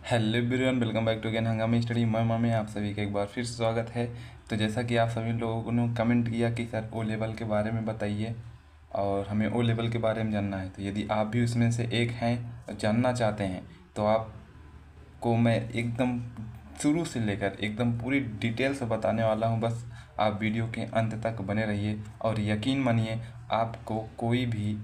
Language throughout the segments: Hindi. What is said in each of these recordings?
Hello everyone, welcome back to again हंगामी स्टडी मैं में आप सभी का एक बार फिर से स्वागत है। तो जैसा कि आप सभी लोगों ने कमेंट किया कि सर ओ लेवल के बारे में बताइए और हमें ओ लेवल के बारे में जानना है। तो यदि आप भी उसमें से एक हैं और जानना चाहते हैं तो आपको मैं एकदम शुरू से लेकर एकदम पूरी डिटेल से बताने वाला हूँ। बस आप वीडियो के अंत तक बने रहिए और यकीन मानिए आपको कोई भी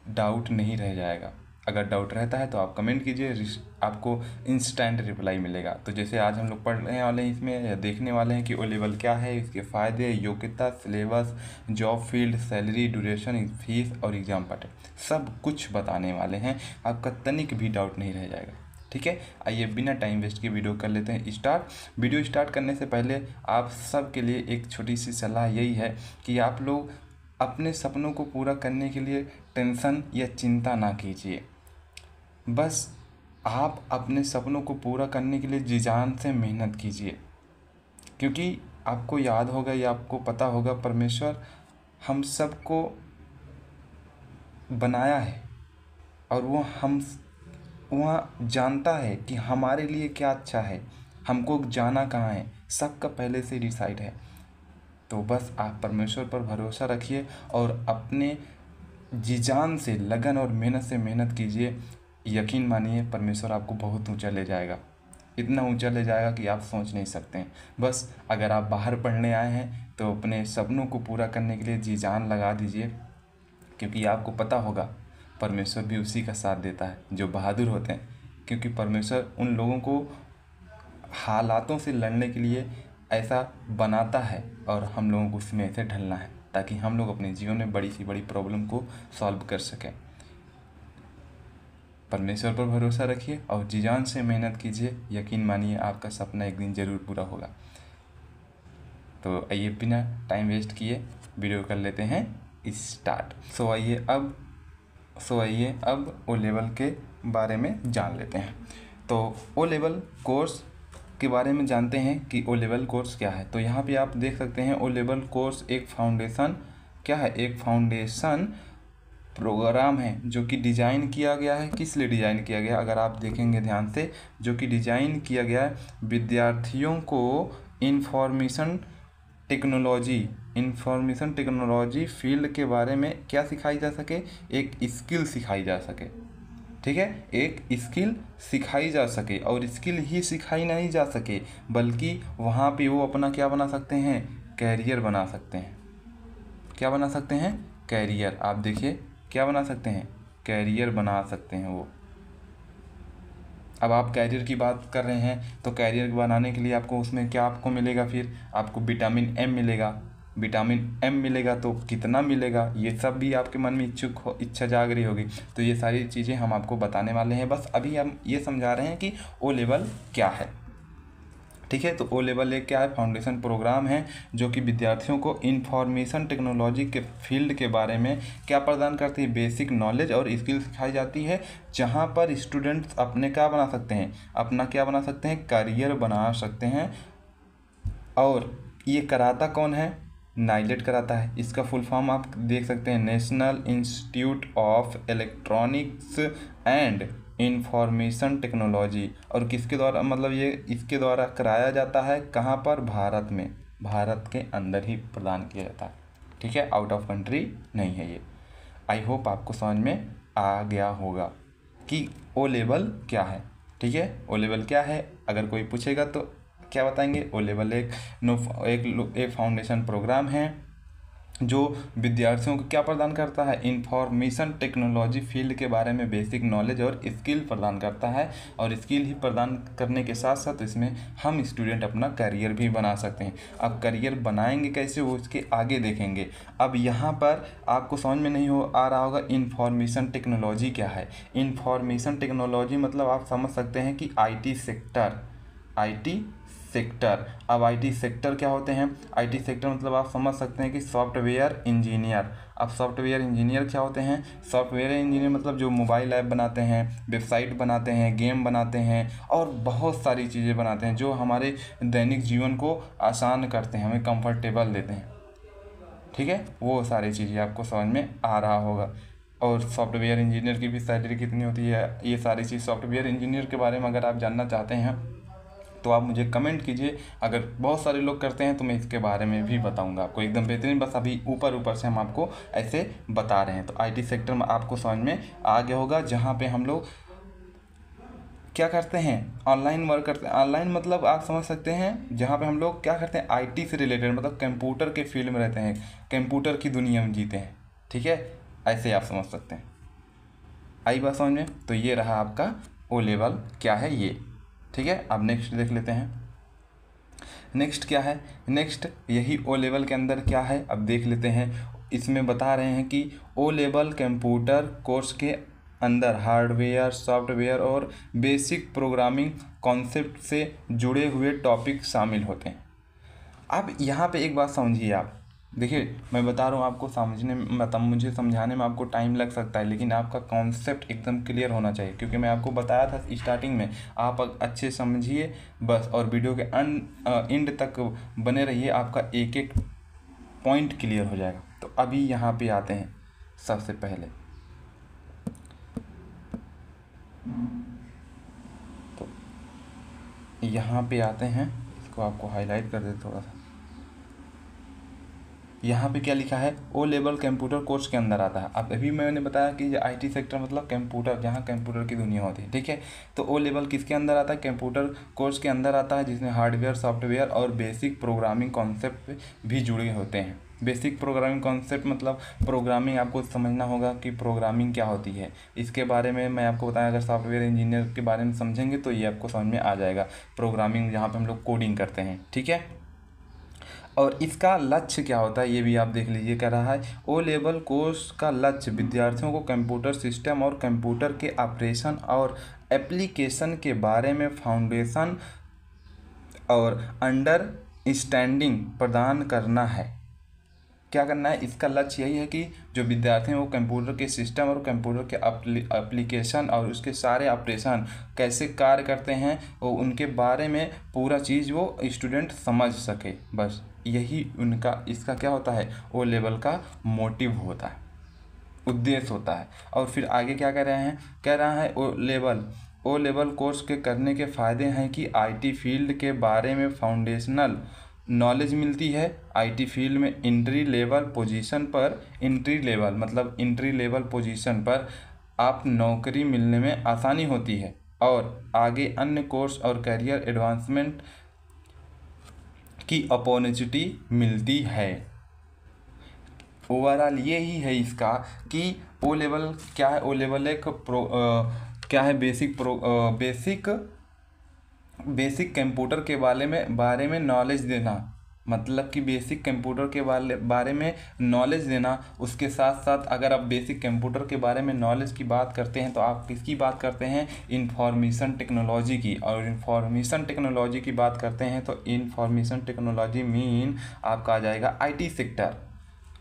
डाउट नहीं रह जाएगा। अगर डाउट रहता है तो आप कमेंट कीजिए, आपको इंस्टेंट रिप्लाई मिलेगा। तो जैसे आज हम लोग पढ़ने वाले हैं इसमें या देखने वाले हैं कि ओ लेवल क्या है, इसके फ़ायदे, योग्यता, syllabus, job field, salary, duration, fees और एग्ज़ाम पैटर्न सब कुछ बताने वाले हैं। आपका तनिक भी डाउट नहीं रह जाएगा। ठीक है, आइए बिना टाइम वेस्ट के वीडियो कर लेते हैं स्टार्ट। वीडियो स्टार्ट करने से पहले आप सब के लिए एक छोटी सी सलाह यही है कि आप लोग अपने सपनों को पूरा करने के लिए टेंशन या चिंता ना कीजिए। बस आप अपने सपनों को पूरा करने के लिए जी जान से मेहनत कीजिए, क्योंकि आपको याद होगा या आपको पता होगा परमेश्वर हम सबको बनाया है और वह जानता है कि हमारे लिए क्या अच्छा है, हमको जाना कहाँ है, सबका पहले से डिसाइड है। तो बस आप परमेश्वर पर भरोसा रखिए और अपने जी जान से, लगन और मेहनत से मेहनत कीजिए। यकीन मानिए परमेश्वर आपको बहुत ऊंचा ले जाएगा, इतना ऊंचा ले जाएगा कि आप सोच नहीं सकते हैं। बस अगर आप बाहर पढ़ने आए हैं तो अपने सपनों को पूरा करने के लिए जी जान लगा दीजिए, क्योंकि आपको पता होगा परमेश्वर भी उसी का साथ देता है जो बहादुर होते हैं। क्योंकि परमेश्वर उन लोगों को हालातों से लड़ने के लिए ऐसा बनाता है और हम लोगों को उसमें ऐसे ढलना है ताकि हम लोग अपने जीवन में बड़ी सी बड़ी प्रॉब्लम को सॉल्व कर सकें। परमेश्वर पर भरोसा रखिए और जी जान से मेहनत कीजिए। यकीन मानिए आपका सपना एक दिन ज़रूर पूरा होगा। तो आइए बिना टाइम वेस्ट किए वीडियो कर लेते हैं स्टार्ट। सो आइए अब ओ लेवल के बारे में जान लेते हैं। तो ओ लेवल कोर्स के बारे में जानते हैं कि ओ लेवल कोर्स क्या है। तो यहाँ पे आप देख सकते हैं ओ लेवल कोर्स एक फाउंडेशन क्या है, एक फाउंडेशन प्रोग्राम है जो कि डिज़ाइन किया गया है। किस लिए डिज़ाइन किया गया, अगर आप देखेंगे ध्यान से, जो कि डिज़ाइन किया गया है विद्यार्थियों को इंफॉर्मेशन टेक्नोलॉजी फील्ड के बारे में क्या सिखाई जा सके, एक स्किल सिखाई जा सके। ठीक है, एक स्किल सिखाई जा सके और स्किल ही सिखाई नहीं जा सके बल्कि वहाँ पे वो अपना क्या बना सकते हैं, कैरियर बना सकते हैं। क्या बना सकते हैं, कैरियर। आप देखिए क्या बना सकते हैं, कैरियर बना सकते हैं वो। अब आप कैरियर की बात कर रहे हैं तो कैरियर बनाने के लिए आपको उसमें क्या आपको मिलेगा, फिर आपको विटामिन एम मिलेगा। विटामिन एम मिलेगा तो कितना मिलेगा, ये सब भी आपके मन में इच्छा जाग रही होगी। तो ये सारी चीज़ें हम आपको बताने वाले हैं। बस अभी हम ये समझा रहे हैं कि ओ लेवल क्या है। ठीक है, तो ओ लेवल एक क्या है, फाउंडेशन प्रोग्राम है जो कि विद्यार्थियों को इंफॉर्मेशन टेक्नोलॉजी के फील्ड के बारे में क्या प्रदान करती है, बेसिक नॉलेज और स्किल सिखाई जाती है, जहां पर स्टूडेंट्स अपने क्या बना सकते हैं, अपना क्या बना सकते हैं, करियर बना सकते हैं। और ये कराता कौन है, नाइलेट कराता है। इसका फुल फॉर्म आप देख सकते हैं, national institute of electronics and information technology. और किसके द्वारा, मतलब ये इसके द्वारा कराया जाता है कहाँ पर, भारत में, भारत के अंदर ही प्रदान किया जाता है। ठीक है, आउट ऑफ कंट्री नहीं है ये। आई होप आपको समझ में आ गया होगा कि ओ लेवल क्या है। ठीक है, ओ लेवल क्या है, अगर कोई पूछेगा तो क्या बताएंगे, ओ लेवल एक फाउंडेशन प्रोग्राम है जो विद्यार्थियों को क्या प्रदान करता है, इंफॉर्मेशन टेक्नोलॉजी फील्ड के बारे में बेसिक नॉलेज और स्किल प्रदान करता है। और स्किल ही प्रदान करने के साथ साथ इसमें हम स्टूडेंट अपना करियर भी बना सकते हैं। अब करियर बनाएंगे कैसे, वो इसके आगे देखेंगे। अब यहाँ पर आपको समझ में नहीं आ रहा होगा इंफॉर्मेशन टेक्नोलॉजी क्या है। इंफॉर्मेशन टेक्नोलॉजी मतलब आप समझ सकते हैं कि IT सेक्टर। अब IT सेक्टर क्या होते हैं, IT सेक्टर मतलब आप समझ सकते हैं कि सॉफ्टवेयर इंजीनियर। अब सॉफ्टवेयर इंजीनियर क्या होते हैं, सॉफ्टवेयर इंजीनियर मतलब जो मोबाइल ऐप बनाते हैं, वेबसाइट बनाते हैं, गेम बनाते हैं और बहुत सारी चीज़ें बनाते हैं जो हमारे दैनिक जीवन को आसान करते हैं, हमें कंफर्टेबल देते हैं। ठीक है, वो सारी चीज़ें आपको समझ में आ रहा होगा। और सॉफ्टवेयर इंजीनियर की भी सैलरी कितनी होती है, ये सारी चीज़ सॉफ्टवेयर इंजीनियर के बारे में अगर आप जानना चाहते हैं तो आप मुझे कमेंट कीजिए। अगर बहुत सारे लोग करते हैं तो मैं इसके बारे में भी बताऊंगा आपको एकदम बेहतरीन। बस अभी ऊपर ऊपर से हम आपको ऐसे बता रहे हैं। तो आईटी सेक्टर में आपको समझ में आ गया होगा, जहाँ पे हम लोग क्या करते हैं, ऑनलाइन वर्क करते हैं। ऑनलाइन मतलब आप समझ सकते हैं जहाँ पे हम लोग क्या करते हैं, आईटी से रिलेटेड, मतलब कंप्यूटर के फील्ड में रहते हैं, कंप्यूटर की दुनिया में जीते हैं। ठीक है, ऐसे आप समझ सकते हैं। आई बात समझ में? तो ये रहा आपका ओ लेवल क्या है ये। ठीक है, अब नेक्स्ट देख लेते हैं। नेक्स्ट क्या है, नेक्स्ट यही ओ लेवल के अंदर क्या है अब देख लेते हैं। इसमें बता रहे हैं कि ओ लेवल कंप्यूटर कोर्स के अंदर हार्डवेयर, सॉफ्टवेयर और बेसिक प्रोग्रामिंग कॉन्सेप्ट से जुड़े हुए टॉपिक शामिल होते हैं। अब यहाँ पे एक बात समझिए आप, देखिए मैं बता रहा हूँ आपको, समझने में मतलब मुझे समझाने में आपको टाइम लग सकता है, लेकिन आपका कॉन्सेप्ट एकदम क्लियर होना चाहिए, क्योंकि मैं आपको बताया था स्टार्टिंग में। आप अच्छे समझिए बस, और वीडियो के एंड तक बने रहिए, आपका एक एक पॉइंट क्लियर हो जाएगा। तो अभी यहाँ पे आते हैं सबसे पहले, तो यहाँ पे आते हैं, इसको आपको हाईलाइट कर देते थोड़ा सा। यहाँ पे क्या लिखा है, ओ लेवल कंप्यूटर कोर्स के अंदर आता है। अब अभी मैंने बताया कि आईटी सेक्टर मतलब कंप्यूटर, जहाँ कंप्यूटर की दुनिया होती है। ठीक है, तो ओ लेवल किसके अंदर आता है, कंप्यूटर कोर्स के अंदर आता है, जिसमें हार्डवेयर, सॉफ्टवेयर और बेसिक प्रोग्रामिंग कॉन्सेप्ट भी जुड़े होते हैं। बेसिक प्रोग्रामिंग कॉन्सेप्ट मतलब प्रोग्रामिंग, आपको समझना होगा कि प्रोग्रामिंग क्या होती है। इसके बारे में मैं आपको बताया, अगर सॉफ्टवेयर इंजीनियर के बारे में समझेंगे तो ये आपको समझ में आ जाएगा। प्रोग्रामिंग जहाँ पे हम लोग कोडिंग करते हैं। ठीक है, और इसका लक्ष्य क्या होता है ये भी आप देख लीजिए। कह रहा है ओ लेवल कोर्स का लक्ष्य विद्यार्थियों को कंप्यूटर सिस्टम और कंप्यूटर के ऑपरेशन और एप्लीकेशन के बारे में फाउंडेशन और अंडरस्टैंडिंग प्रदान करना है। क्या करना है, इसका लक्ष्य यही है कि जो विद्यार्थी हैं वो कंप्यूटर के सिस्टम और कंप्यूटर के एप्लीकेशन और उसके सारे ऑपरेशन कैसे कार्य करते हैं, वो उनके बारे में पूरा चीज़ वो स्टूडेंट समझ सके। बस यही उनका, इसका क्या होता है, ओ लेवल का मोटिव होता है, उद्देश्य होता है। और फिर आगे क्या कह रहे हैं, कह रहा है ओ लेवल कोर्स के करने के फ़ायदे हैं कि आईटी फील्ड के बारे में फाउंडेशनल नॉलेज मिलती है। आईटी फील्ड में एंट्री लेवल पोजीशन पर आप नौकरी मिलने में आसानी होती है और आगे अन्य कोर्स और करियर एडवांसमेंट की अपॉर्चुनिटी मिलती है। ओवरऑल ये ही है इसका कि ओ लेवल क्या है। ओ लेवल एक क्या है, बेसिक कंप्यूटर के बारे में नॉलेज देना, मतलब कि बेसिक कंप्यूटर के बारे में नॉलेज देना। उसके साथ साथ अगर आप बेसिक कंप्यूटर के बारे में नॉलेज की बात करते हैं तो आप किसकी बात करते हैं, इंफॉर्मेशन टेक्नोलॉजी की। और इंफॉर्मेशन टेक्नोलॉजी की बात करते हैं तो इंफॉर्मेशन टेक्नोलॉजी मीन आपका आ जाएगा आईटी सेक्टर।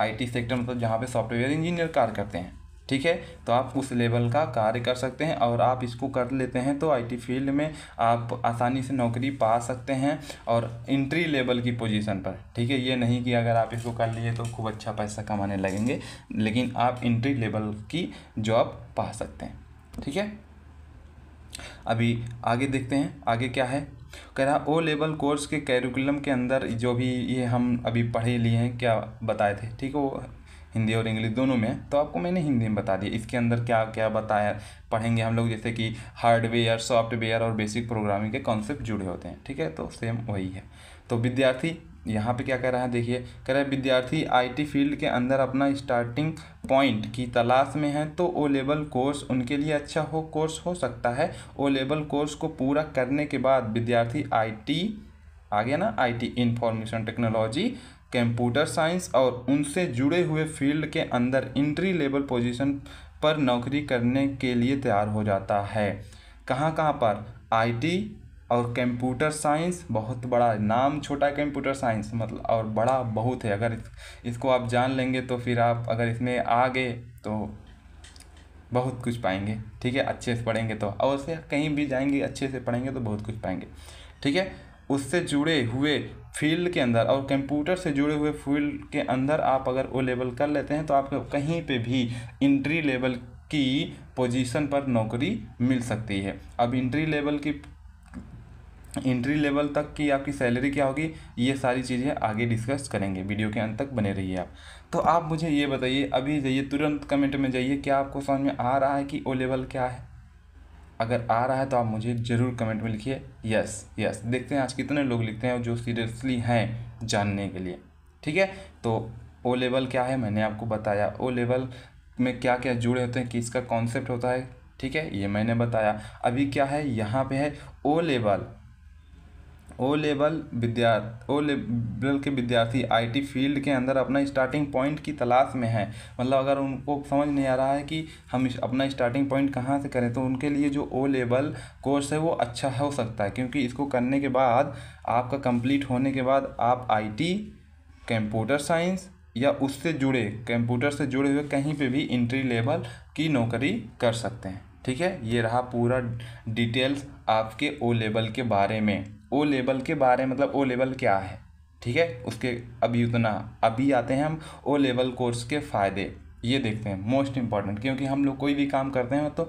आईटी सेक्टर मतलब जहाँ पे सॉफ्टवेयर इंजीनियर कार्य करते हैं। ठीक है, तो आप उस लेवल का कार्य कर सकते हैं और आप इसको कर लेते हैं तो आईटी फील्ड में आप आसानी से नौकरी पा सकते हैं और एंट्री लेवल की पोजीशन पर। ठीक है, ये नहीं कि अगर आप इसको कर लिए तो खूब अच्छा पैसा कमाने लगेंगे, लेकिन आप एंट्री लेवल की जॉब पा सकते हैं। ठीक है, अभी आगे देखते हैं, आगे क्या है। कह रहा ओ लेवल कोर्स के कैरिकुलम के अंदर जो भी ये हम अभी पढ़े लिए हैं, क्या बताए थे, ठीक है, वो हिंदी और इंग्लिश दोनों में, तो आपको मैंने हिंदी में बता दिया। इसके अंदर क्या क्या बताया पढ़ेंगे हम लोग, जैसे कि हार्डवेयर, सॉफ्टवेयर और बेसिक प्रोग्रामिंग के कॉन्सेप्ट जुड़े होते हैं। ठीक है, तो सेम वही है। तो विद्यार्थी यहाँ पे क्या कह रहा है, देखिए कह रहा है विद्यार्थी आईटी फील्ड के अंदर अपना स्टार्टिंग पॉइंट की तलाश में है तो ओ लेवल कोर्स उनके लिए अच्छा कोर्स हो सकता है। ओ लेवल कोर्स को पूरा करने के बाद विद्यार्थी आईटी, आ गया ना, IT information technology, computer science और उनसे जुड़े हुए फील्ड के अंदर एंट्री लेवल पोजीशन पर नौकरी करने के लिए तैयार हो जाता है। कहाँ कहाँ पर, आईटी और कंप्यूटर साइंस, बहुत बड़ा नाम, छोटा कंप्यूटर साइंस मतलब, और बड़ा बहुत है। अगर इसको आप जान लेंगे तो फिर आप अगर इसमें आ गए तो बहुत कुछ पाएंगे। ठीक है, अच्छे से पढ़ेंगे तो, और से कहीं भी जाएंगे अच्छे से पढ़ेंगे तो बहुत कुछ पाएंगे। ठीक है, उससे जुड़े हुए फील्ड के अंदर और कंप्यूटर से जुड़े हुए फील्ड के अंदर आप अगर ओ लेवल कर लेते हैं तो आपको कहीं पे भी एंट्री लेवल की पोजीशन पर नौकरी मिल सकती है। अब एंट्री लेवल तक की आपकी सैलरी क्या होगी, ये सारी चीज़ें आगे डिस्कस करेंगे, वीडियो के अंत तक बने रहिए आप। तो आप मुझे ये बताइए, अभी जाइए तुरंत कमेंट में जाइए, क्या आपको समझ में आ रहा है कि ओ लेवल क्या है? अगर आ रहा है तो आप मुझे ज़रूर कमेंट में लिखिए यस यस। देखते हैं आज कितने लोग लिखते हैं जो सीरियसली हैं जानने के लिए। ठीक है, तो ओ लेवल क्या है मैंने आपको बताया, ओ लेवल में क्या क्या जुड़े होते हैं, किसका कॉन्सेप्ट होता है, ठीक है, ये मैंने बताया। अभी क्या है, यहाँ पे है ओ लेवल ओ लेवल के विद्यार्थी आईटी फील्ड के अंदर अपना स्टार्टिंग पॉइंट की तलाश में है। मतलब अगर उनको समझ नहीं आ रहा है कि हम अपना स्टार्टिंग पॉइंट कहाँ से करें, तो उनके लिए जो ओ लेवल कोर्स है वो अच्छा हो सकता है, क्योंकि इसको करने के बाद आपका कंप्लीट होने के बाद आप आईटी, कंप्यूटर साइंस या उससे जुड़े कंप्यूटर से जुड़े हुए कहीं पे भी एंट्री लेवल की नौकरी कर सकते हैं। ठीक है, ये रहा पूरा डिटेल्स आपके ओ लेवल के बारे में। ओ लेवल के बारे में मतलब ओ लेवल क्या है, ठीक है, उसके अभी आते हैं हम ओ लेवल कोर्स के फ़ायदे। ये देखते हैं मोस्ट इम्पॉर्टेंट, क्योंकि हम लोग कोई भी काम करते हैं तो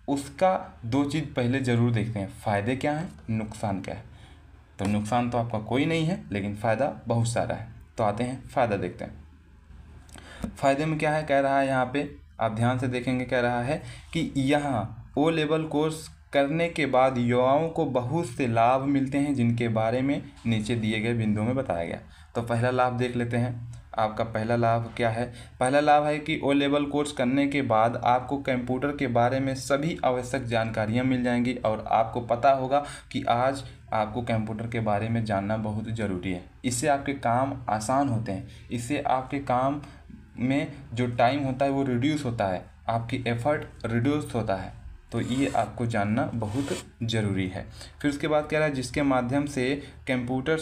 उसका दो चीज़ पहले ज़रूर देखते हैं, फ़ायदे क्या हैं, नुकसान क्या है। तो नुकसान तो आपका कोई नहीं है, लेकिन फ़ायदा बहुत सारा है। तो आते हैं फ़ायदा देखते हैं। फ़ायदे में क्या है, कह रहा है यहाँ पे आप ध्यान से देखेंगे, कह रहा है कि यहाँ ओ लेवल कोर्स करने के बाद युवाओं को बहुत से लाभ मिलते हैं, जिनके बारे में नीचे दिए गए बिंदुओं में बताया गया। तो पहला लाभ देख लेते हैं। आपका पहला लाभ क्या है, पहला लाभ है कि ओ लेवल कोर्स करने के बाद आपको कंप्यूटर के बारे में सभी आवश्यक जानकारियाँ मिल जाएंगी, और आपको पता होगा कि आज आपको कंप्यूटर के बारे में जानना बहुत ज़रूरी है। इससे आपके काम आसान होते हैं, इससे आपके काम में जो टाइम होता है वो रिड्यूस होता है, आपकी एफर्ट रिड्यूस होता है। तो ये आपको जानना बहुत ज़रूरी है। फिर उसके बाद कह रहा है जिसके माध्यम से कंप्यूटर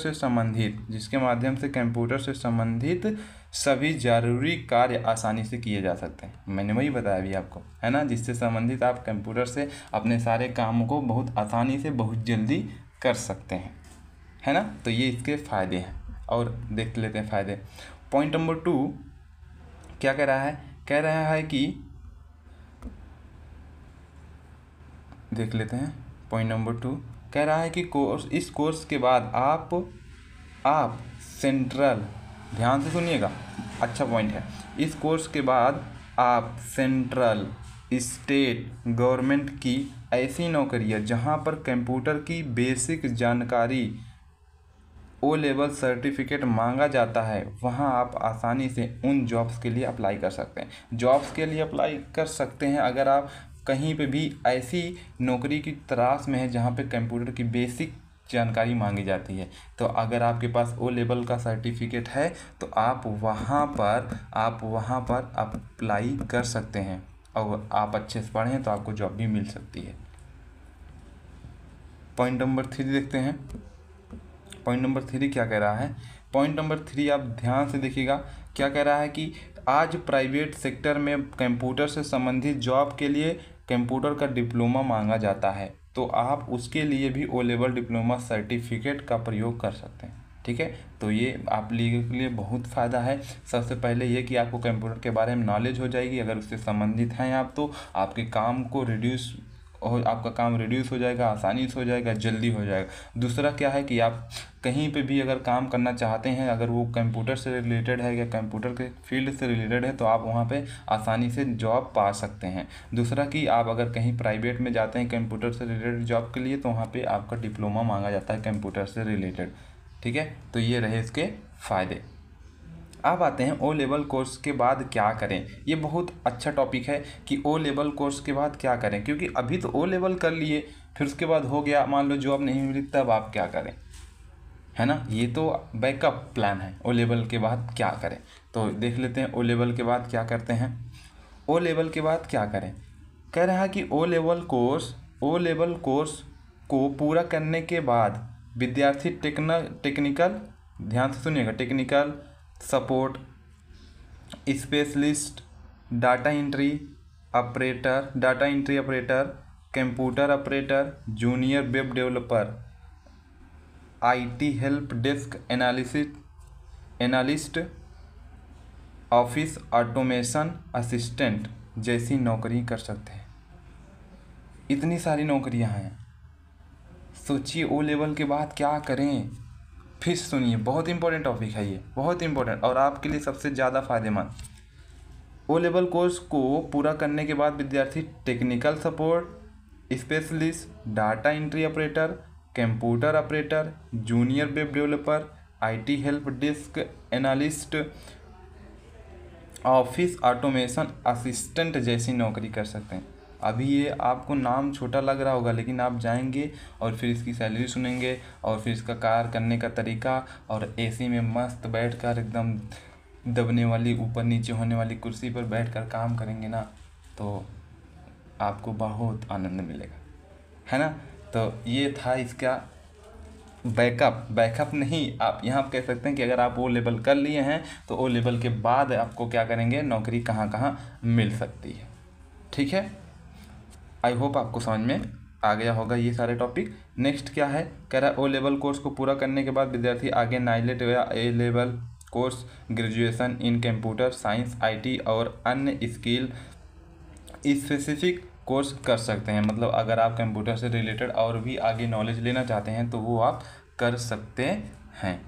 से संबंधित सभी ज़रूरी कार्य आसानी से किए जा सकते हैं। मैंने वही बताया अभी आपको, है ना, जिससे संबंधित आप कंप्यूटर से अपने सारे कामों को बहुत आसानी से बहुत जल्दी कर सकते हैं, है ना। तो ये इसके फ़ायदे हैं, और देख लेते हैं फ़ायदे। पॉइंट नंबर 2 क्या कह रहा है, कह रहा है कि देख लेते हैं। पॉइंट नंबर 2 कह रहा है कि इस कोर्स के बाद आप सेंट्रल, ध्यान से सुनिएगा, अच्छा पॉइंट है। इस कोर्स के बाद आप सेंट्रल, स्टेट गवर्नमेंट की ऐसी नौकरियां जहां पर कंप्यूटर की बेसिक जानकारी, ओ लेवल सर्टिफिकेट मांगा जाता है, वहां आप आसानी से उन जॉब्स के लिए अप्लाई कर सकते हैं। जॉब्स के लिए अप्लाई कर सकते हैं अगर आप कहीं पे भी ऐसी नौकरी की तलाश में है जहां पे कंप्यूटर की बेसिक जानकारी मांगी जाती है। तो अगर आपके पास ओ लेवल का सर्टिफिकेट है तो आप वहां पर अप्लाई कर सकते हैं, और आप अच्छे से पढ़ें तो आपको जॉब भी मिल सकती है। पॉइंट नंबर 3 देखते हैं। पॉइंट नंबर 3 क्या कह रहा है, पॉइंट नंबर 3 आप ध्यान से देखिएगा, क्या कह रहा है कि आज प्राइवेट सेक्टर में कंप्यूटर से संबंधित जॉब के लिए कंप्यूटर का डिप्लोमा मांगा जाता है, तो आप उसके लिए भी ओ लेवल डिप्लोमा सर्टिफिकेट का प्रयोग कर सकते हैं। ठीक है, तो ये आप के लिए बहुत फ़ायदा है। सबसे पहले ये कि आपको कंप्यूटर के बारे में नॉलेज हो जाएगी, अगर उससे संबंधित हैं आप तो आपके काम को आपका काम रिड्यूस हो जाएगा, आसानी से हो जाएगा, जल्दी हो जाएगा। दूसरा क्या है कि आप कहीं पे भी अगर काम करना चाहते हैं, अगर वो कंप्यूटर से रिलेटेड है या कंप्यूटर के फील्ड से रिलेटेड है, तो आप वहाँ पे आसानी से जॉब पा सकते हैं। दूसरा कि आप अगर कहीं प्राइवेट में जाते हैं कंप्यूटर से रिलेटेड जॉब के लिए, तो वहाँ पे आपका डिप्लोमा मांगा जाता है कंप्यूटर से रिलेटेड। ठीक है, तो ये रहे इसके फ़ायदे। अब आते हैं ओ लेवल कोर्स के बाद क्या करें। ये बहुत अच्छा टॉपिक है कि ओ लेवल कोर्स के बाद क्या करें, क्योंकि अभी तो ओ लेवल कर लिए, फिर उसके बाद हो गया, मान लो जॉब नहीं मिली, तब आप क्या करें, है ना। ये तो बैकअप प्लान है, ओ लेवल के बाद क्या करें। तो देख लेते हैं ओ लेवल के बाद क्या करते हैं। ओ लेवल के बाद क्या करें, कह रहा है कि ओ लेवल कोर्स को पूरा करने के बाद विद्यार्थी टेक्निकल, ध्यान से सुनिएगा, technical support specialist, data entry operator, computer operator, junior web developer, IT help desk analyst, office automation assistant जैसी नौकरी कर सकते हैं। इतनी सारी नौकरियां हैं, सोचिए ओ लेवल के बाद क्या करें। फिर सुनिए, बहुत इंपॉर्टेंट टॉपिक है ये, बहुत इंपॉर्टेंट और आपके लिए सबसे ज़्यादा फायदेमंद। ओ लेवल कोर्स को पूरा करने के बाद विद्यार्थी technical support specialist, data entry operator, computer operator, junior web developer, IT help desk analyst, office automation assistant जैसी नौकरी कर सकते हैं। अभी ये आपको नाम छोटा लग रहा होगा, लेकिन आप जाएंगे और फिर इसकी सैलरी सुनेंगे और फिर इसका कार्य करने का तरीका, और AC में मस्त बैठकर एकदम दबने वाली ऊपर नीचे होने वाली कुर्सी पर बैठकर काम करेंगे ना, तो आपको बहुत आनंद मिलेगा, है ना। तो ये था इसका बैकअप नहीं, आप यहाँ कह सकते हैं कि अगर आप ओ लेवल कर लिए हैं तो ओ लेवल के बाद आपको क्या करेंगे, नौकरी कहाँ कहाँ मिल सकती है। ठीक है, आई होप आपको समझ में आ गया होगा ये सारे टॉपिक। नेक्स्ट क्या है, कह रहा है ओ लेवल कोर्स को पूरा करने के बाद विद्यार्थी आगे नाइलेट या A level course, graduation in computer science, IT और अन्य स्किल स्पेसिफिक कोर्स कर सकते हैं। मतलब अगर आप कंप्यूटर से रिलेटेड और भी आगे नॉलेज लेना चाहते हैं तो वो आप कर सकते हैं।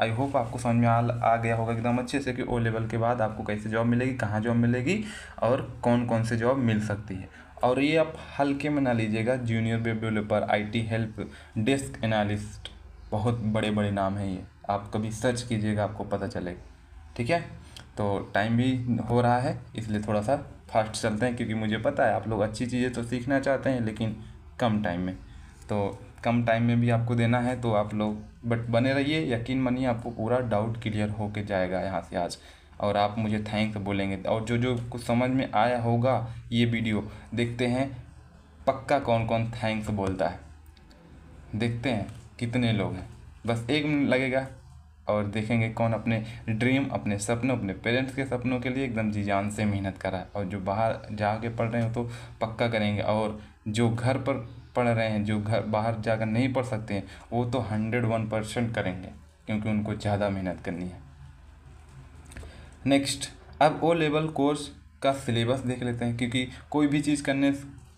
आई होप आपको समझ में आ गया होगा एकदम अच्छे से कि ओ लेवल के बाद आपको कैसे जॉब मिलेगी, कहाँ जॉब मिलेगी और कौन कौन से जॉब मिल सकती है। और ये आप हल्के में ना लीजिएगा, junior web developer, IT help desk analyst, बहुत बड़े बड़े नाम हैं ये, आप कभी सर्च कीजिएगा आपको पता चलेगा। ठीक है, तो टाइम भी हो रहा है इसलिए थोड़ा सा फास्ट चलते हैं, क्योंकि मुझे पता है आप लोग अच्छी चीज़ें तो सीखना चाहते हैं लेकिन कम टाइम में, तो कम टाइम में भी आपको देना है तो आप लोग बट बने रहिए। यकीन मानिए आपको पूरा डाउट क्लियर होके जाएगा यहाँ से आज, और आप मुझे थैंक्स बोलेंगे। और जो कुछ समझ में आया होगा ये वीडियो देखते हैं पक्का कौन कौन थैंक्स बोलता है, देखते हैं कितने लोग हैं। बस 1 मिनट लगेगा और देखेंगे कौन अपने ड्रीम, अपने सपनों, अपने पेरेंट्स के सपनों के लिए एकदम जी जान से मेहनत कर रहा है। और जो बाहर जाके पढ़ रहे हो तो पक्का करेंगे, और जो घर पर पढ़ रहे हैं, जो घर बाहर जाकर नहीं पढ़ सकते हैं, वो तो 101% करेंगे, क्योंकि उनको ज़्यादा मेहनत करनी है। नेक्स्ट, अब ओ लेवल कोर्स का सिलेबस देख लेते हैं, क्योंकि कोई भी चीज़ करने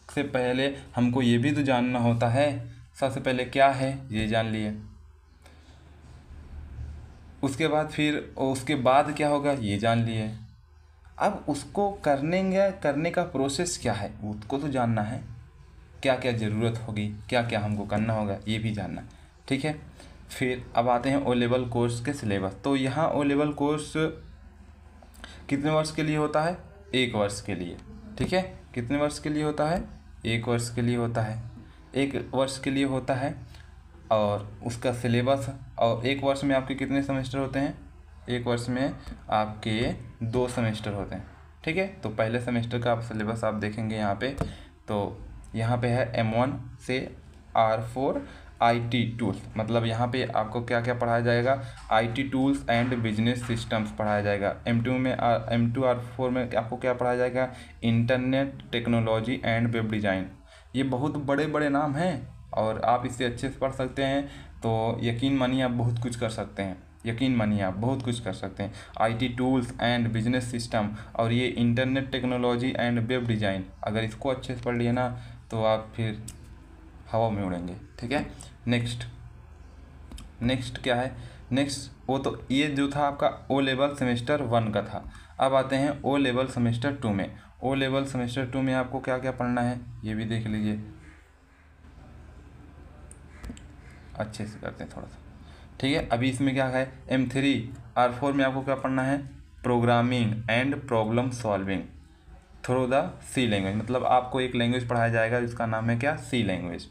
से पहले हमको ये भी तो जानना होता है। सबसे पहले क्या है ये जान लिए, उसके बाद क्या होगा ये जान लिए। अब उसको करने का प्रोसेस क्या है उसको तो जानना है, क्या क्या ज़रूरत होगी, क्या क्या हमको करना होगा ये भी जानना। ठीक है, फिर अब आते हैं ओ लेवल कोर्स के सिलेबस। तो यहाँ ओ लेवल कोर्स कितने वर्ष के लिए होता है, 1 वर्ष के लिए। ठीक है, कितने वर्ष के लिए होता है, 1 वर्ष के लिए होता है, 1 वर्ष के लिए होता है। और उसका सिलेबस, और 1 वर्ष में आपके कितने सेमेस्टर होते हैं, 1 वर्ष में आपके 2 सेमेस्टर होते हैं। ठीक है, तो पहले सेमेस्टर का आप सिलेबस आप देखेंगे यहाँ पे, तो यहाँ पे है M1 से R4 IT टूल्स। मतलब यहाँ पे आपको क्या क्या पढ़ाया जाएगा, IT tools and business systems पढ़ाया जाएगा। M2 R4 में आपको क्या पढ़ाया जाएगा, internet technology and web design. ये बहुत बड़े बड़े नाम हैं और आप इससे अच्छे से पढ़ सकते हैं, तो यकीन मानिए आप बहुत कुछ कर सकते हैं, यकीन मानिए आप बहुत कुछ कर सकते हैं। IT tools and business system और ये internet technology and web design, अगर इसको अच्छे से पढ़ लिए ना तो आप फिर हवा में उड़ेंगे। ठीक है, नेक्स्ट क्या है, नेक्स्ट वो तो ये जो था आपका ओ लेवल सेमेस्टर 1 का था। अब आते हैं ओ लेवल सेमेस्टर 2 में। ओ लेवल सेमेस्टर 2 में आपको क्या क्या पढ़ना है ये भी देख लीजिए, अच्छे से करते हैं थोड़ा सा। ठीक है, अभी इसमें क्या है, M3 R4 में आपको क्या पढ़ना है, programming and problem solving through the C language. मतलब आपको एक लैंग्वेज पढ़ाया जाएगा जिसका नाम है क्या, C लैंग्वेज।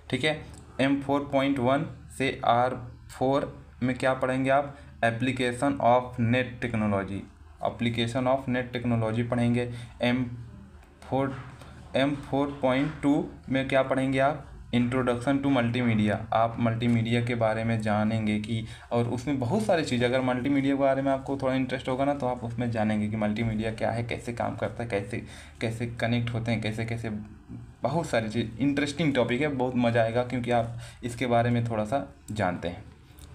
ठीक है, M4.1 से R4 में क्या पढ़ेंगे आप, application of net technology, application of net technology पढ़ेंगे। M4.2 में क्या पढ़ेंगे आप, इंट्रोडक्शन टू मल्टीमीडिया। आप मल्टीमीडिया के बारे में जानेंगे कि, और उसमें बहुत सारी चीज़ें, अगर मल्टीमीडिया के बारे में आपको थोड़ा इंटरेस्ट होगा ना तो आप उसमें जानेंगे कि मल्टीमीडिया क्या है, कैसे काम करता है, कैसे कैसे कनेक्ट होते हैं, कैसे कैसे, बहुत सारी चीज़। इंटरेस्टिंग टॉपिक है, बहुत मज़ा आएगा क्योंकि आप इसके बारे में थोड़ा सा जानते हैं।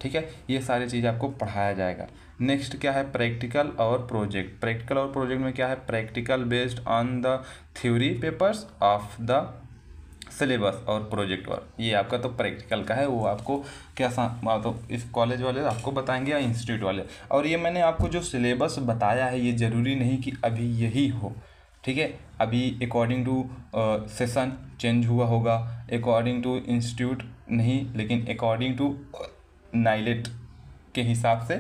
ठीक है, ये सारी चीज़ आपको पढ़ाया जाएगा। नेक्स्ट क्या है, प्रैक्टिकल और प्रोजेक्ट। प्रैक्टिकल और प्रोजेक्ट में क्या है, practical based on the theory papers of the syllabus और प्रोजेक्ट वर्क। ये आपका तो प्रैक्टिकल का है, वो आपको क्या तो इस कॉलेज वाले आपको बताएंगे या इंस्टीट्यूट वाले। और ये मैंने आपको जो सिलेबस बताया है ये ज़रूरी नहीं कि अभी यही हो, ठीक है, अभी अकॉर्डिंग टू सेशन चेंज हुआ होगा, अकॉर्डिंग टू इंस्टीट्यूट नहीं, लेकिन अकॉर्डिंग टू नाइलेट के हिसाब से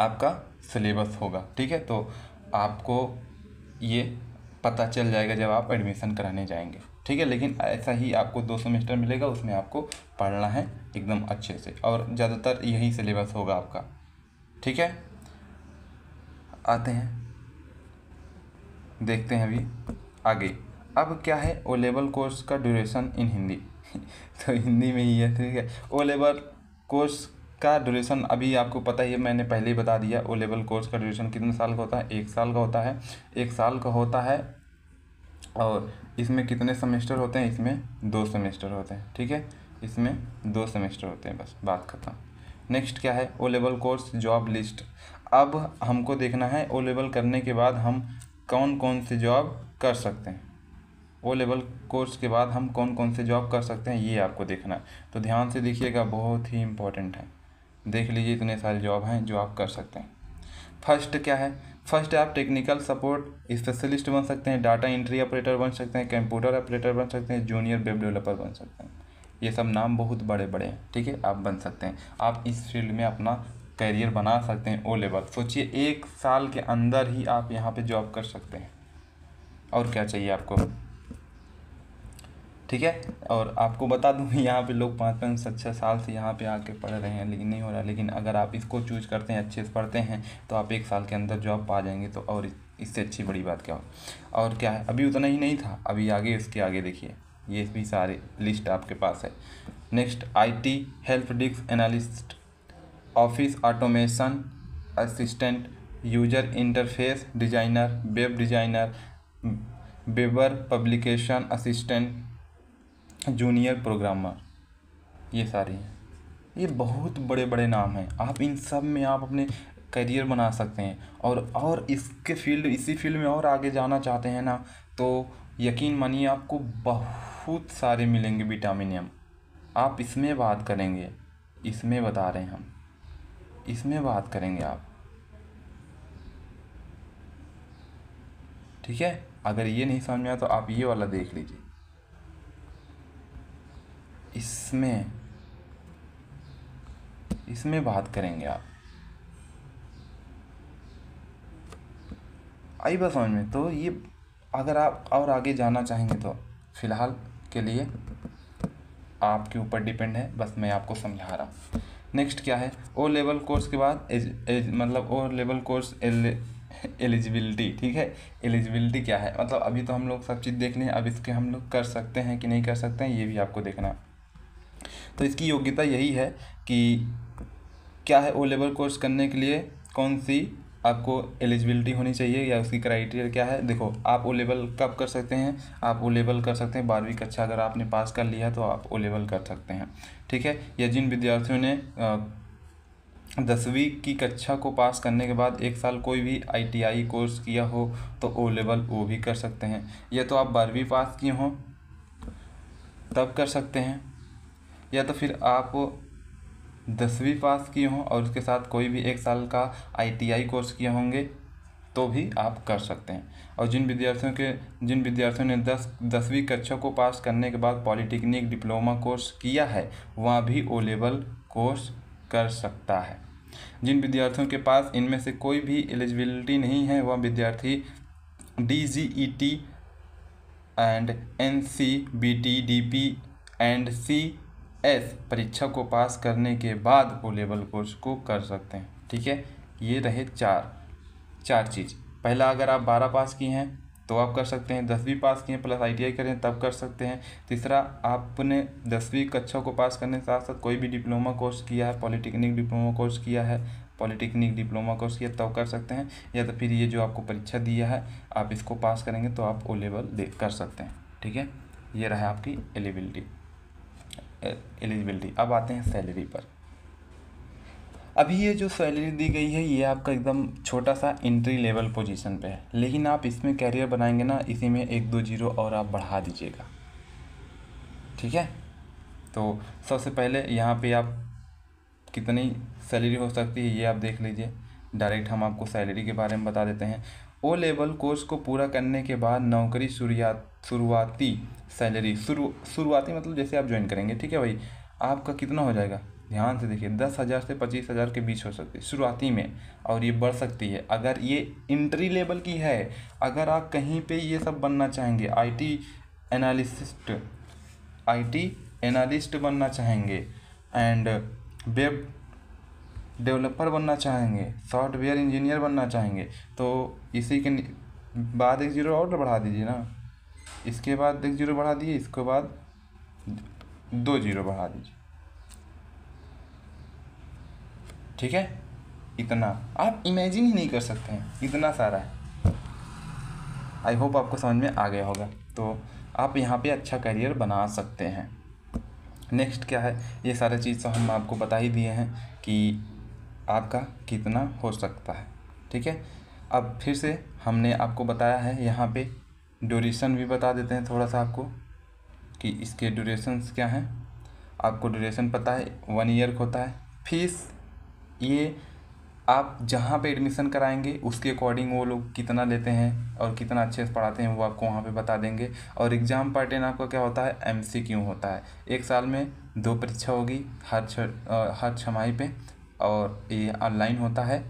आपका सिलेबस होगा, ठीक है। तो आपको ये पता चल जाएगा जब आप एडमिशन कराने जाएंगे, ठीक है। लेकिन ऐसा ही आपको 2 सेमेस्टर मिलेगा, उसमें आपको पढ़ना है एकदम अच्छे से, और ज़्यादातर यही सिलेबस होगा आपका, ठीक है। आते हैं, देखते हैं अभी आगे। अब क्या है, ओ लेवल कोर्स का ड्यूरेशन इन हिंदी तो हिंदी में ही है, ठीक है। ओ लेवल कोर्स का ड्यूरेशन अभी आपको पता ही है, मैंने पहले ही बता दिया। ओ लेवल कोर्स का ड्यूरेशन कितने साल का होता है, 1 साल का होता है, 1 साल का होता है। और इसमें कितने सेमेस्टर होते हैं, इसमें 2 सेमेस्टर होते हैं, ठीक है, इसमें 2 सेमेस्टर होते हैं, बस बात खत्म। नेक्स्ट क्या है, O level course job list. अब हमको देखना है ओ लेवल करने के बाद हम कौन कौन से जॉब कर सकते हैं। ओ लेवल कोर्स के बाद हम कौन कौन से जॉब कर सकते हैं, ये आपको देखना है। तो ध्यान से देखिएगा, बहुत ही इम्पोर्टेंट है। देख लीजिए, इतने सारे जॉब हैं जो आप कर सकते हैं। फर्स्ट क्या है, फर्स्ट आप टेक्निकल सपोर्ट स्पेशलिस्ट बन सकते हैं, डाटा एंट्री ऑपरेटर बन सकते हैं, कंप्यूटर ऑपरेटर बन सकते हैं, जूनियर वेब डेवलपर बन सकते हैं। ये सब नाम बहुत बड़े बड़े हैं, ठीक है, आप बन सकते हैं। आप इस फील्ड में अपना करियर बना सकते हैं। ओ लेवल सोचिए, 1 साल के अंदर ही आप यहाँ पे जॉब कर सकते हैं, और क्या चाहिए आपको, ठीक है। और आपको बता दूँ, यहाँ पे लोग 5-5 6 साल से यहाँ पे आके पढ़ रहे हैं, लेकिन नहीं हो रहा। लेकिन अगर आप इसको चूज करते हैं, अच्छे से पढ़ते हैं, तो आप 1 साल के अंदर जॉब पा जाएंगे। तो और इससे अच्छी बड़ी बात क्या हो। और क्या है, अभी उतना ही नहीं था, अभी आगे इसके आगे देखिए, ये भी सारे लिस्ट आपके पास है। Next, IT help desk analyst, office automation assistant, user interface designer, web designer, weber publication assistant, junior programmer, ये सारे हैं। ये बहुत बड़े बड़े नाम हैं, आप इन सब में आप अपने करियर बना सकते हैं। और इसके फील्ड, इसी फील्ड में और आगे जाना चाहते हैं ना, तो यकीन मानिए आपको बहुत सारे मिलेंगे विटामिनियम। आप इसमें बात करेंगे, इसमें बता रहे हैं हम, इसमें बात करेंगे आप, ठीक है। अगर ये नहीं समझ में आया तो आप ये वाला देख लीजिए, इसमें बात करेंगे आप। आई बात समझ में। तो ये अगर आप और आगे जाना चाहेंगे तो फिलहाल के लिए आपके ऊपर डिपेंड है, बस मैं आपको समझा रहा हूँ। नेक्स्ट क्या है, ओ लेवल कोर्स के बाद मतलब ओ लेवल कोर्स एलिजिबिलिटी, ठीक है। एलिजिबिलिटी क्या है, मतलब अभी तो हम लोग सब चीज़ देख लें, अब इसके हम लोग कर सकते हैं कि नहीं कर सकते हैं, ये भी आपको देखना है। तो इसकी योग्यता यही है कि क्या है, ओ लेवल कोर्स करने के लिए कौन सी आपको एलिजिबिलिटी होनी चाहिए या उसकी क्राइटेरिया क्या है। देखो, आप ओ लेवल कब कर सकते हैं, आप ओ लेवल कर सकते हैं 12वीं कक्षा अगर आपने पास कर लिया है तो आप ओ लेवल कर सकते हैं, ठीक है। या जिन विद्यार्थियों ने 10वीं की कक्षा को पास करने के बाद 1 साल कोई भी ITI कोर्स किया हो तो ओ लेवल वो भी कर सकते हैं। या तो आप 12वीं पास किए हों तब कर सकते हैं, या तो फिर आप 10वीं पास किए हों और उसके साथ कोई भी 1 साल का ITI कोर्स किए होंगे तो भी आप कर सकते हैं। और जिन विद्यार्थियों ने 10वीं कक्षा को पास करने के बाद पॉलिटेक्निक डिप्लोमा कोर्स किया है, वहाँ भी ओ लेवल कोर्स कर सकता है। जिन विद्यार्थियों के पास इनमें से कोई भी एलिजिबिलिटी नहीं है, वह विद्यार्थी DGET and NCBT DP and CS परीक्षा को पास करने के बाद ओ लेवल कोर्स को कर सकते हैं, ठीक है। ये रहे चार चीज़। पहला, अगर आप 12 पास किए हैं तो आप कर सकते हैं, 10वीं पास किए प्लस ITI करें तब कर सकते हैं। तीसरा, आपने 10वीं कक्षा को पास करने के साथ साथ कोई भी डिप्लोमा कोर्स किया है, पॉलिटेक्निक डिप्लोमा कोर्स किया है, तब कर सकते हैं। या तो फिर ये जो आपको परीक्षा दिया है आप इसको पास करेंगे तो आप ओ लेवल कर सकते हैं, ठीक है। ये रहा आपकी एलिजिबिलिटी। अब आते हैं सैलरी पर। अभी ये जो सैलरी दी गई है ये आपका एकदम छोटा सा एंट्री लेवल पोजीशन पे है, लेकिन आप इसमें कैरियर बनाएंगे ना, इसी में 1-2 जीरो और आप बढ़ा दीजिएगा। ठीक है, तो सबसे पहले यहाँ पे आप कितनी सैलरी हो सकती है ये आप देख लीजिए। डायरेक्ट हम आपको सैलरी के बारे में बता देते हैं। ओ लेवल कोर्स को पूरा करने के बाद नौकरी शुरुआती सैलरी शुरुआती मतलब जैसे आप ज्वाइन करेंगे, ठीक है भाई, आपका कितना हो जाएगा, ध्यान से देखिए, 10,000 से 25,000 के बीच हो सकती है शुरुआती में, और ये बढ़ सकती है अगर ये इंट्री लेवल की है। अगर आप कहीं पे ये सब बनना चाहेंगे, आईटी एनालिस्ट बनना चाहेंगे एंड वेब डेवलपर बनना चाहेंगे, सॉफ्टवेयर इंजीनियर बनना चाहेंगे, तो इसी के बाद 1 जीरो और बढ़ा दीजिए ना, इसके बाद 1 जीरो बढ़ा दिए, इसके बाद 2 जीरो बढ़ा दीजिए। ठीक है, इतना आप इमेजिन ही नहीं कर सकते हैं, इतना सारा है। आई होप आपको समझ में आ गया होगा। तो आप यहाँ पे अच्छा करियर बना सकते हैं। नेक्स्ट क्या है, ये सारे चीज़ तो हम आपको बता ही दिए हैं कि आपका कितना हो सकता है। ठीक है, अब फिर से हमने आपको बताया है, यहाँ पे ड्यूरेशन भी बता देते हैं थोड़ा सा आपको कि इसके ड्यूरेशंस क्या हैं। आपको ड्यूरेशन पता है 1 ईयर का होता है। फीस ये आप जहाँ पे एडमिशन कराएंगे उसके अकॉर्डिंग वो लोग कितना लेते हैं और कितना अच्छे से पढ़ाते हैं वो आपको वहाँ पे बता देंगे। और एग्ज़ाम पैटर्न आपका क्या होता है, MCQ होता है। 1 साल में 2 परीक्षा होगी हर छमाही पे, और ये ऑनलाइन होता है,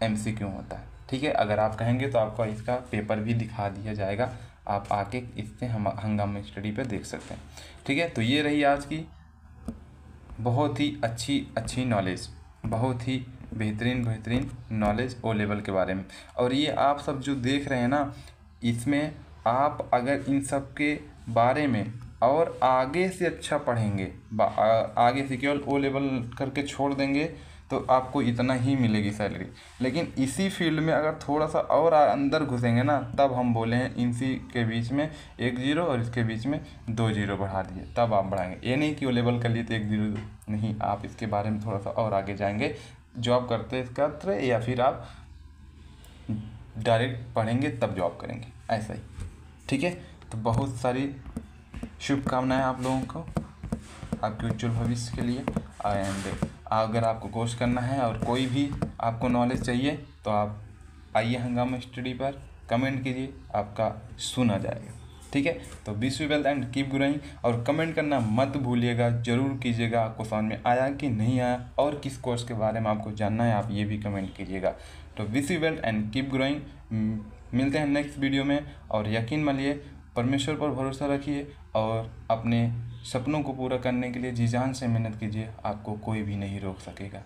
MCQ होता है। ठीक है, अगर आप कहेंगे तो आपको इसका पेपर भी दिखा दिया जाएगा, आप आके इससे हम हंगामा स्टडी पे देख सकते हैं। ठीक है, तो ये रही आज की बहुत ही अच्छी नॉलेज, बहुत ही बेहतरीन नॉलेज ओ लेवल के बारे में। और ये आप सब जो देख रहे हैं ना, इसमें आप अगर इन सब के बारे में और आगे से अच्छा पढ़ेंगे, आगे से केवल ओ लेवल करके छोड़ देंगे तो आपको इतना ही मिलेगी सैलरी। लेकिन इसी फील्ड में अगर थोड़ा सा और अंदर घुसेंगे ना, तब हम बोले हैं इसी के बीच में 1 जीरो और इसके बीच में 2 जीरो बढ़ा दिए, तब आप बढ़ाएंगे। ये नहीं कि ओ लेवल कर लिए तो 1 जीरो नहीं, आप इसके बारे में थोड़ा सा और आगे जाएंगे, जॉब करते करते, या फिर आप डायरेक्ट पढ़ेंगे तब जॉब करेंगे, ऐसा ही। ठीक है, तो बहुत सारी शुभकामनाएं आप लोगों को आपके उज्जवल भविष्य के लिए। एंड अगर आपको कोर्स करना है और कोई भी आपको नॉलेज चाहिए तो आप आइए हंगामा स्टडी पर, कमेंट कीजिए, आपका सुना जाएगा। ठीक है, तो wish you well and keep growing. और कमेंट करना मत भूलिएगा, ज़रूर कीजिएगा, आपको समझ में आया कि नहीं आया और किस कोर्स के बारे में आपको जानना है, आप ये भी कमेंट कीजिएगा। तो wish you well and keep growing. मिलते हैं नेक्स्ट वीडियो में, और यकीन मानिए, परमेश्वर पर भरोसा रखिए और अपने सपनों को पूरा करने के लिए जी जान से मेहनत कीजिए, आपको कोई भी नहीं रोक सकेगा।